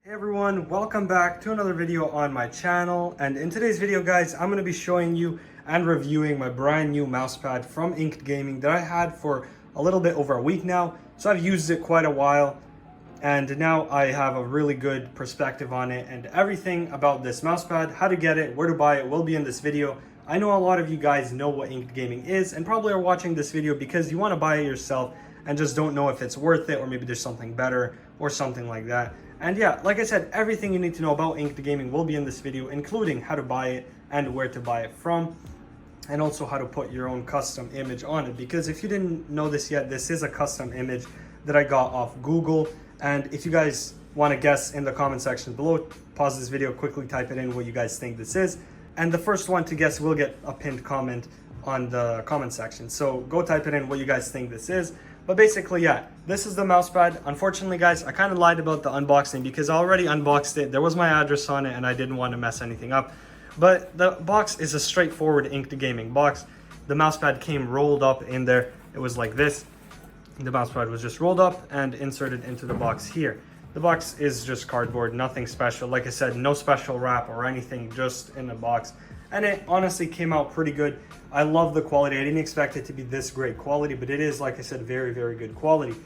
Hey everyone, welcome back to another video on my channel. And in today's video, guys, I'm going to be showing you and reviewing my brand new mousepad from Inked Gaming that I had for a little bit over a week now. So I've used it quite a while and now I have a really good perspective on it, and everything about this mousepad, how to get it, where to buy it, will be in this video. I know a lot of you guys know what Inked Gaming is and probably are watching this video because you want to buy it yourself and just don't know if it's worth it, or maybe there's something better or something like that. And yeah, like I said, everything you need to know about Inked Gaming will be in this video, including how to buy it and where to buy it from, and also how to put your own custom image on it. Because if you didn't know this yet, this is a custom image that I got off Google. And if you guys want to guess in the comment section below, pause this video, quickly type it in what you guys think this is. And the first one to guess will get a pinned comment on the comment section. So go type it in what you guys think this is. But basically, yeah, this is the mousepad. Unfortunately, guys, I kind of lied about the unboxing because I already unboxed it. There was my address on it and I didn't want to mess anything up. But the box is a straightforward Inked Gaming box. The mousepad came rolled up in there. It was like this. The mousepad was just rolled up and inserted into the box here. The box is just cardboard, nothing special. Like I said, no special wrap or anything, just in the box. And it honestly came out pretty good. I love the quality. I didn't expect it to be this great quality, but it is, like I said, very, very good quality.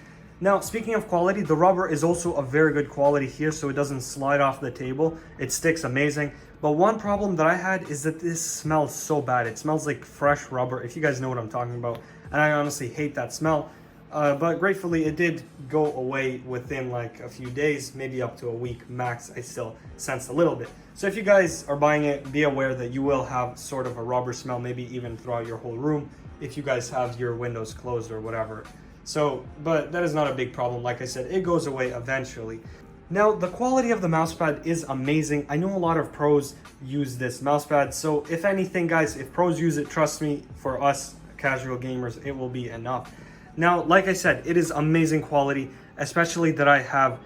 Now, speaking of quality, the rubber is also a very good quality here, so it doesn't slide off the table. It sticks amazing. But one problem that I had is that this smells so bad. It smells like fresh rubber, if you guys know what I'm talking about. And I honestly hate that smell. But gratefully, it did go away within like a few days, maybe up to a week max. I still sensed a little bit. So if you guys are buying it, be aware that you will have sort of a rubber smell, maybe even throughout your whole room, if you guys have your windows closed or whatever. So, but that is not a big problem. Like I said, it goes away eventually. Now, the quality of the mousepad is amazing. I know a lot of pros use this mousepad. So if anything, guys, if pros use it, trust me, for us casual gamers, it will be enough. Now, like I said, it is amazing quality, especially that I have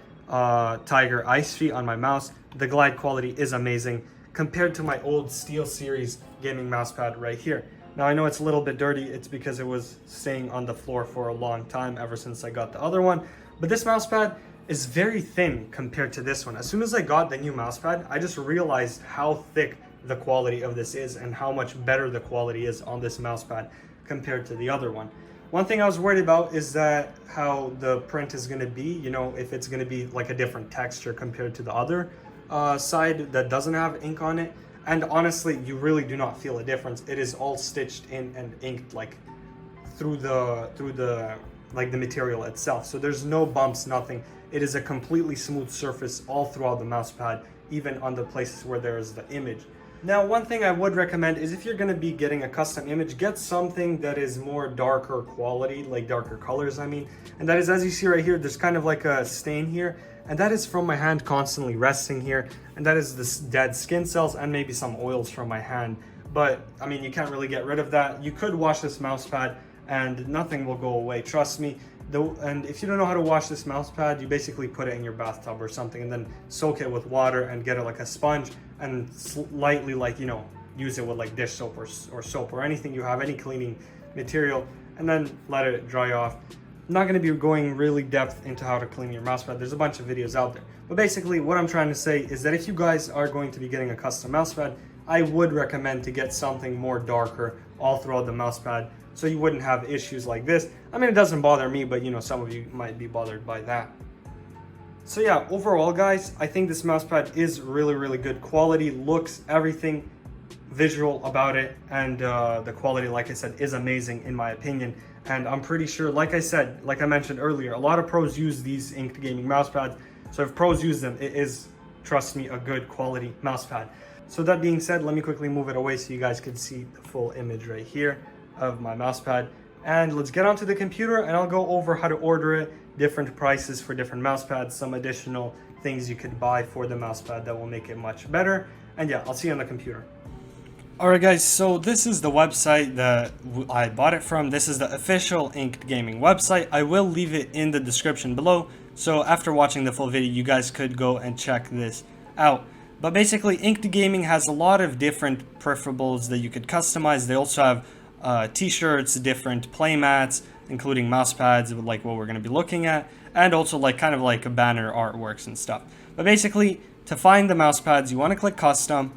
Tiger Ice Feet on my mouse. The glide quality is amazing compared to my old Steel Series gaming mousepad right here. Now, I know it's a little bit dirty. It's because it was staying on the floor for a long time ever since I got the other one. But this mousepad is very thin compared to this one. As soon as I got the new mousepad, I just realized how thick the quality of this is and how much better the quality is on this mousepad compared to the other one. One thing I was worried about is that how the print is going to be, you know, if it's going to be like a different texture compared to the other side that doesn't have ink on it. And honestly, you really do not feel a difference. It is all stitched in and inked like through the like the material itself. So there's no bumps, nothing. It is a completely smooth surface all throughout the mousepad, even on the places where there is the image. Now, one thing I would recommend is if you're going to be getting a custom image, get something that is more darker quality, like darker colors, I mean. And that is, as you see right here, there's kind of like a stain here. And that is from my hand constantly resting here. And that is the dead skin cells and maybe some oils from my hand. But, I mean, you can't really get rid of that. You could wash this mousepad and nothing will go away, trust me. And if you don't know how to wash this mousepad, you basically put it in your bathtub or something and then soak it with water and get it like a sponge and slightly, like, you know, use it with like dish soap or soap or anything you have, any cleaning material, and then let it dry off. I'm not going to be going really depth into how to clean your mousepad. There's a bunch of videos out there. But basically what I'm trying to say is that if you guys are going to be getting a custom mousepad, I would recommend to get something more darker all throughout the mousepad, so you wouldn't have issues like this. I mean, it doesn't bother me, but you know, some of you might be bothered by that. So yeah, overall, guys, I think this mousepad is really, really good quality, looks, everything visual about it, and the quality, like I said, is amazing in my opinion. And I'm pretty sure, like I said, like I mentioned earlier, a lot of pros use these Inked Gaming mousepads. So if pros use them, it is, trust me, a good quality mousepad. So that being said, let me quickly move it away so you guys can see the full image right here of my mousepad. And let's get onto the computer and I'll go over how to order it, different prices for different mousepads, some additional things you could buy for the mousepad that will make it much better. And yeah, I'll see you on the computer. Alright guys, so this is the website that I bought it from. This is the official Inked Gaming website. I will leave it in the description below. So after watching the full video, you guys could go and check this out. But basically, Inked Gaming has a lot of different peripherals that you could customize. They also have t-shirts, different playmats, including mouse pads, like what we're going to be looking at, and also like kind of like banner artworks and stuff. But basically, to find the mouse pads, you want to click custom,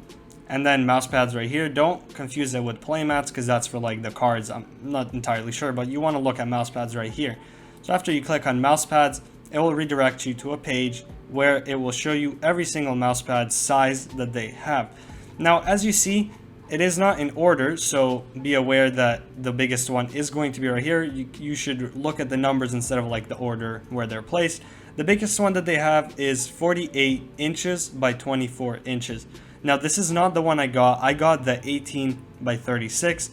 and then mouse pads right here. Don't confuse it with playmats because that's for like the cards. I'm not entirely sure, but you want to look at mouse pads right here. So after you click on mouse pads, it will redirect you to a page where it will show you every single mouse pad size that they have. Now, as you see, it is not in order, so be aware that the biggest one is going to be right here. You should look at the numbers instead of like the order where they're placed. The biggest one that they have is 48 inches by 24 inches. Now, this is not the one I got. I got the 18 by 36.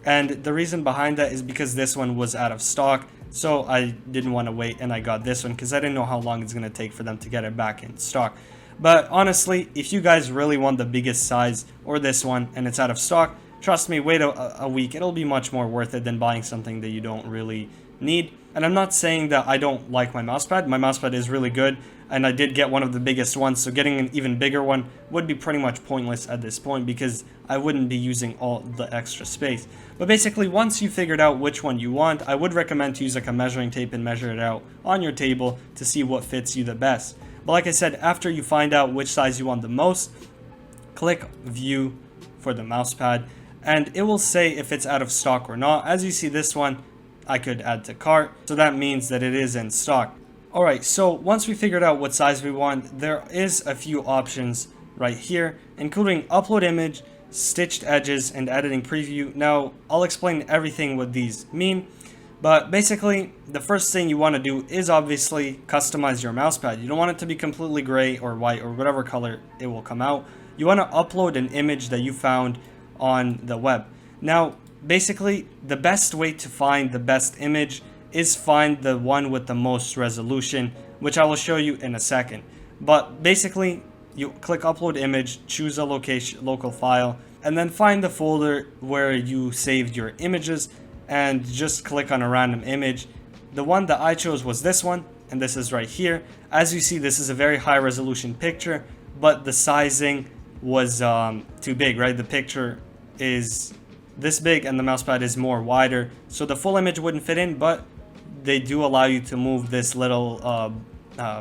And the reason behind that is because this one was out of stock. So I didn't want to wait and I got this one because I didn't know how long it's going to take for them to get it back in stock. But honestly, if you guys really want the biggest size or this one and it's out of stock, trust me, wait a week. It'll be much more worth it than buying something that you don't really need. And I'm not saying that I don't like my mousepad. My mousepad is really good, and I did get one of the biggest ones, so getting an even bigger one would be pretty much pointless at this point because I wouldn't be using all the extra space. But basically, once you figured out which one you want, I would recommend to use like a measuring tape and measure it out on your table to see what fits you the best. But like I said, after you find out which size you want the most, click view for the mousepad, and it will say if it's out of stock or not. As you see, this one I could add to cart, so that means that it is in stock. Alright, so once we figured out what size we want, there is a few options right here, including upload image, stitched edges, and editing preview. Now, I'll explain everything what these mean, but basically, the first thing you want to do is obviously customize your mousepad. You don't want it to be completely gray or white or whatever color it will come out. You want to upload an image that you found on the web. Now, basically, the best way to find the best image is find the one with the most resolution, which I will show you in a second. But basically, you click upload image, choose a local file, and then find the folder where you saved your images and just click on a random image. The one that I chose was this one, and this is right here. As you see, this is a very high resolution picture, but the sizing was too big, right? The picture is this big and the mousepad is more wider, so the full image wouldn't fit in, but they do allow you to move this little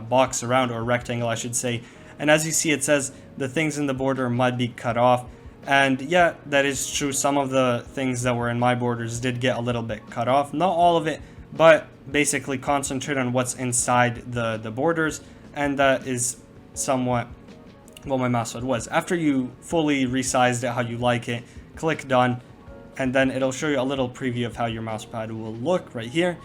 box around, or rectangle I should say. And as you see, it says the things in the border might be cut off, and yeah, that is true. Some of the things that were in my borders did get a little bit cut off, not all of it, but basically concentrate on what's inside the borders, and that is somewhat what my mousepad was. After you fully resized it how you like it, click done, and then it'll show you a little preview of how your mousepad will look right here.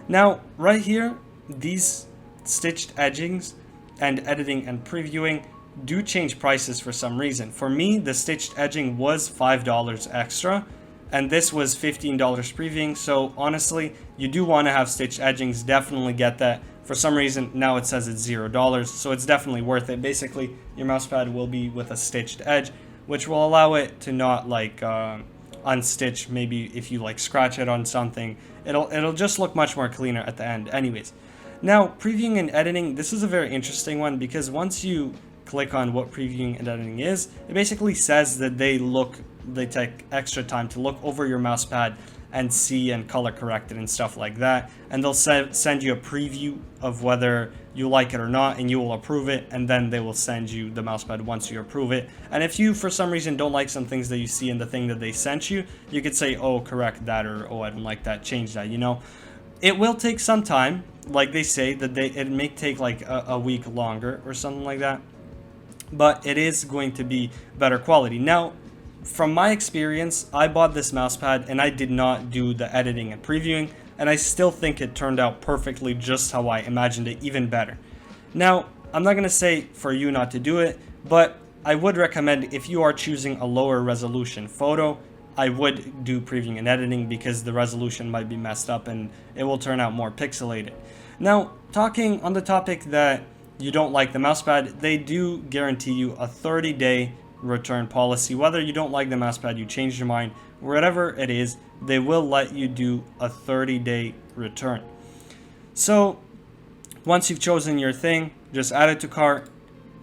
Now, right here, these stitched edgings and editing and previewing do change prices for some reason. For me, the stitched edging was $5 extra, and this was $15 previewing. So honestly, you do want to have stitched edgings, definitely get that. For some reason, now it says it's $0, so it's definitely worth it. Basically, your mousepad will be with a stitched edge, which will allow it to not like unstitch. Maybe if you like scratch it on something, it'll just look much more cleaner at the end. Anyways, now previewing and editing, this is a very interesting one because once you click on what previewing and editing is, it basically says that they take extra time to look over your mousepad and see and color correct it and stuff like that, and they'll send you a preview of whether you like it or not, and you will approve it, and then they will send you the mousepad once you approve it. And if you for some reason don't like some things that you see in the thing that they sent you, you could say, oh, correct that, or oh, I don't like that, change that, you know. It will take some time, like they say that it may take like a week longer or something like that, but it is going to be better quality. Now, from my experience, I bought this mousepad and I did not do the editing and previewing, and I still think it turned out perfectly just how I imagined it, even better. Now, I'm not going to say for you not to do it, but I would recommend if you are choosing a lower resolution photo, I would do previewing and editing because the resolution might be messed up and it will turn out more pixelated. Now, talking on the topic that you don't like the mousepad, they do guarantee you a 30-day return policy. Whether you don't like the mousepad, you change your mind, whatever it is, they will let you do a 30-day return. So once you've chosen your thing, just add it to cart,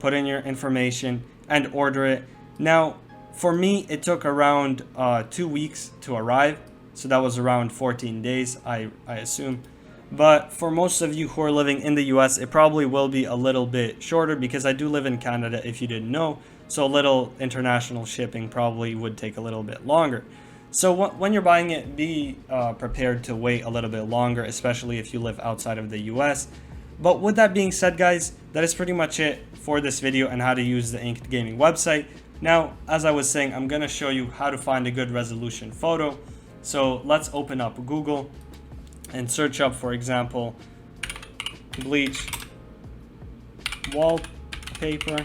put in your information, and order it. Now, for me, it took around 2 weeks to arrive, so that was around 14 days, I assume. But for most of you who are living in the US, it probably will be a little bit shorter because I do live in Canada, if you didn't know. So a little international shipping probably would take a little bit longer. So when you're buying it, be prepared to wait a little bit longer, especially if you live outside of the US. But with that being said, guys, that is pretty much it for this video and how to use the Inked Gaming website. Now, as I was saying, I'm going to show you how to find a good resolution photo. So let's open up Google and search up, for example, bleach wallpaper.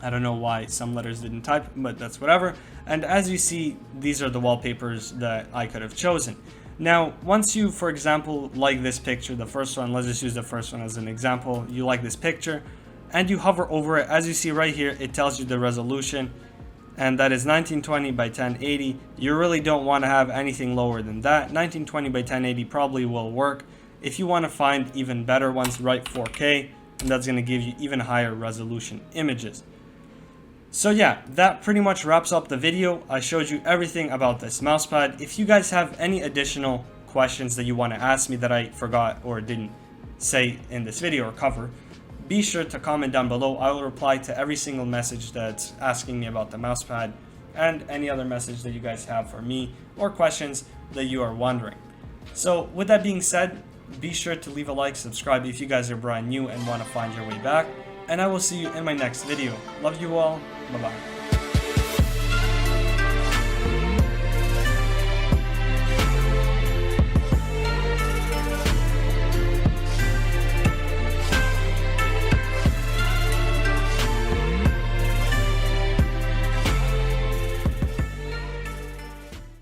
I don't know why some letters didn't type, but that's whatever. And as you see, these are the wallpapers that I could have chosen. Now, once you, for example, like this picture, the first one, let's just use the first one as an example. You like this picture and you hover over it. As you see right here, it tells you the resolution, and that is 1920 by 1080. You really don't want to have anything lower than that. 1920 by 1080 probably will work. If you want to find even better ones, write 4K, and that's going to give you even higher resolution images. So yeah, that pretty much wraps up the video. I showed you everything about this mousepad. If you guys have any additional questions that you want to ask me that I forgot or didn't say in this video or cover, be sure to comment down below. I will reply to every single message that's asking me about the mousepad and any other message that you guys have for me or questions that you are wondering. So with that being said, be sure to leave a like, subscribe if you guys are brand new and want to find your way back, and I will see you in my next video. Love you all. Bye-bye.